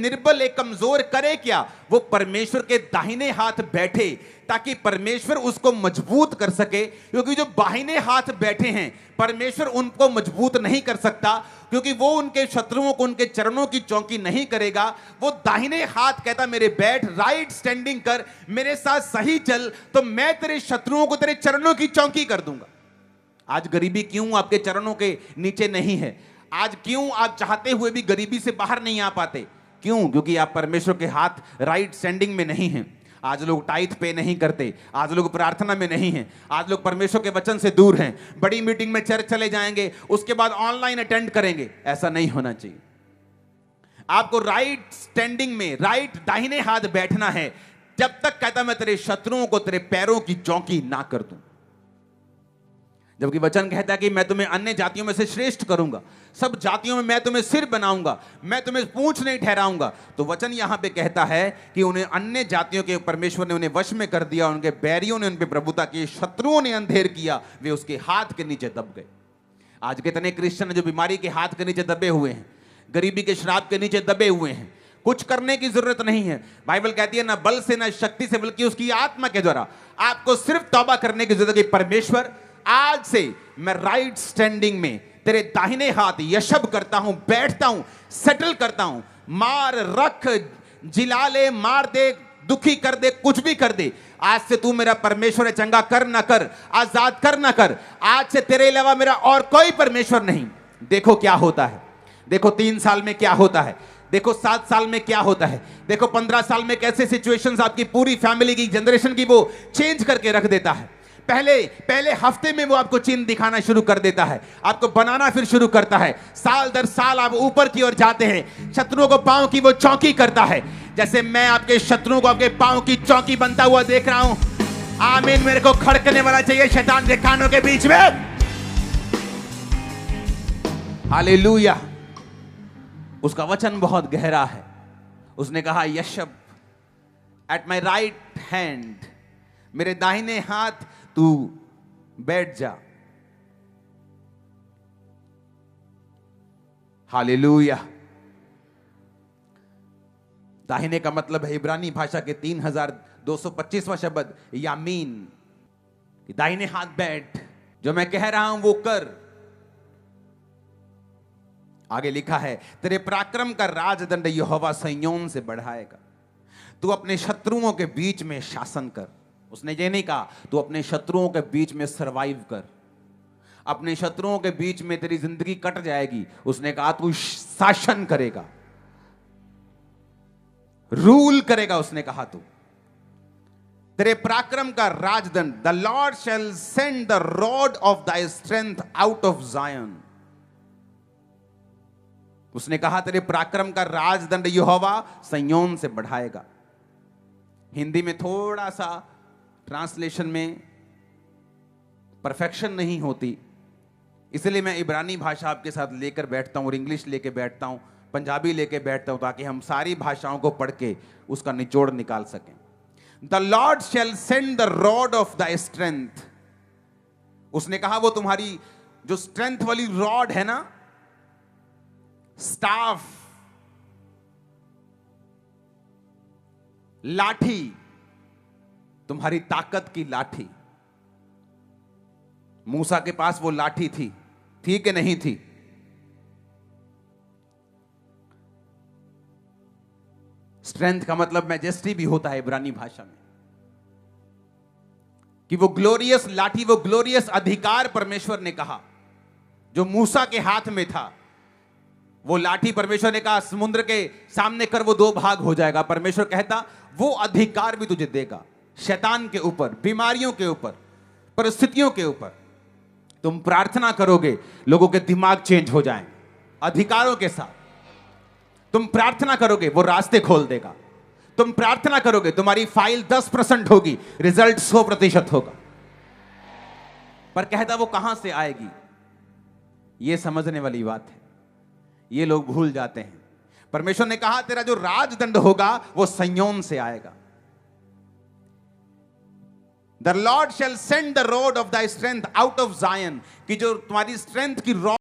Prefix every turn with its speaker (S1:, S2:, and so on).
S1: निर्बल एक कमजोर करे क्या, वो परमेश्वर के दाहिने हाथ बैठे ताकि परमेश्वर उसको मजबूत कर सके। क्योंकि जो बाहिने हाथ बैठे हैं परमेश्वर उनको मजबूत नहीं कर सकता, क्योंकि वो उनके शत्रुओं को उनके चरणों की चौकी नहीं करेगा। वो दाहिने हाथ कहता मेरे बैठ, राइट स्टैंडिंग कर, मेरे साथ सही चल, तो मैं तेरे शत्रुओं को तेरे चरणों की चौकी कर दूंगा। आज गरीबी क्यों आपके चरणों के नीचे नहीं है? आज क्यों आप चाहते हुए भी गरीबी से बाहर नहीं आ पाते? क्यों? क्योंकि आप परमेश्वर के हाथ राइट स्टैंडिंग में नहीं हैं। आज लोग टाइथ पे नहीं करते, आज लोग प्रार्थना में नहीं हैं, आज लोग परमेश्वर के वचन से दूर हैं। बड़ी मीटिंग में चर्च चले जाएंगे, उसके बाद ऑनलाइन अटेंड करेंगे। ऐसा नहीं होना चाहिए। आपको राइट स्टैंडिंग में, राइट दाहिने हाथ बैठना है, जब तक कहता मैं तेरे शत्रुओं को तेरे पैरों की चौकी ना कर दूं। जबकि वचन कहता है कि मैं तुम्हें अन्य जातियों में से श्रेष्ठ करूंगा, सब जातियों में मैं तुम्हें सिर बनाऊंगा, मैं तुम्हें पूंछ नहीं ठहराऊंगा। तो वचन यहां पे कहता है कि उन्हें अन्य जातियों के परमेश्वर ने उन्हें वश में कर दिया, उनके बैरियों ने उन पे प्रभुता की, शत्रुओं ने अंधेर किया, वे उसके हाथ के नीचे दब गए। आज कितने क्रिश्चियन हैं जो बीमारी के हाथ के नीचे दबे हुए हैं, गरीबी के श्राप के नीचे दबे हुए हैं। कुछ करने की जरूरत नहीं है। बाइबल कहती है ना बल से ना शक्ति से, बल्कि उसकी आत्मा के द्वारा। आपको सिर्फ तौबा करने की जरूरत है कि परमेश्वर आज से मैं राइट स्टैंडिंग में तेरे दाहिने हाथ यशब करता हूं, बैठता हूं, सेटल करता हूं। मार रख, जिला ले, मार दे, दुखी कर दे, कुछ भी कर दे, आज से तू मेरा परमेश्वर है। चंगा कर ना कर, आजाद कर ना कर, आज से तेरे अलावा मेरा और कोई परमेश्वर नहीं। देखो क्या होता है, देखो 3 साल में क्या होता है, देखो 7 साल में क्या होता है, देखो 15 साल में कैसे सिचुएशंस आपकी पूरी फैमिली की, जनरेशन की वो चेंज करके रख देता है। पहले हफ्ते में वो आपको चिन्ह दिखाना शुरू कर देता है, आपको बनाना फिर शुरू करता है। साल दर साल आप ऊपर की ओर जाते हैं, शत्रुओं को पांव की वो चौकी करता है। जैसे मैं आपके शत्रुओं को आपके पांव की चौकी बनता हुआ देख रहा हूं। आमीन। मेरे को खड़कने वाला चाहिए शैतान के कानों के बीच में। हालेलुया। उसका वचन बहुत गहरा है। उसने कहा यशब एट माई राइट हैंड, मेरे दाहिने हाथ तू बैठ जा। हालेलुया। दाहिने का मतलब है इब्रानी भाषा के 3225वां शब्द यामीन, कि दाहिने हाथ बैठ, जो मैं कह रहा हूं वो कर। आगे लिखा है तेरे पराक्रम का राजदंड यहोवा सिय्योन से बढ़ाएगा। तू अपने शत्रुओं के बीच में शासन कर। उसने ये नहीं कहा तू अपने शत्रुओं के बीच में सरवाइव कर, अपने शत्रुओं के बीच में तेरी जिंदगी कट जाएगी। उसने कहा तू शासन करेगा, रूल करेगा। उसने कहा तू तेरे पराक्रम का राजदंड, the Lord shall send the rod of thy strength out of Zion. उसने कहा तेरे पराक्रम का राजदंड यहोवा सिय्योन से बढ़ाएगा। हिंदी में थोड़ा सा ट्रांसलेशन में परफेक्शन नहीं होती, इसलिए मैं इब्रानी भाषा आपके साथ लेकर बैठता हूं और इंग्लिश लेके बैठता हूं, पंजाबी लेके बैठता हूं, ताकि हम सारी भाषाओं को पढ़ के उसका निचोड़ निकाल सकें। The Lord shall send the rod of the strength. उसने कहा वो तुम्हारी जो स्ट्रेंथ वाली रॉड है ना, स्टाफ, लाठी, तुम्हारी ताकत की लाठी। मूसा के पास वो लाठी थी कि नहीं थी? स्ट्रेंथ का मतलब मैजेस्टी भी होता है इब्रानी भाषा में, कि वो ग्लोरियस लाठी, वो ग्लोरियस अधिकार परमेश्वर ने कहा जो मूसा के हाथ में था। वो लाठी परमेश्वर ने कहा समुद्र के सामने कर, वो 2 भाग हो जाएगा। परमेश्वर कहता वो अधिकार भी तुझे देगा, शैतान के ऊपर, बीमारियों के ऊपर, परिस्थितियों के ऊपर। तुम प्रार्थना करोगे, लोगों के दिमाग चेंज हो जाएं अधिकारों के साथ। तुम प्रार्थना करोगे, वो रास्ते खोल देगा। तुम प्रार्थना करोगे, तुम्हारी फाइल 10% होगी, रिजल्ट 100% होगा। पर कहता वो कहां से आएगी, ये समझने वाली बात है। ये लोग भूल जाते हैं। परमेश्वर ने कहा तेरा जो राजदंड होगा वो सिय्योन से आएगा। The Lord shall send the rod of thy strength out of Zion, कि जो तुम्हारी स्ट्रेंथ की रॉड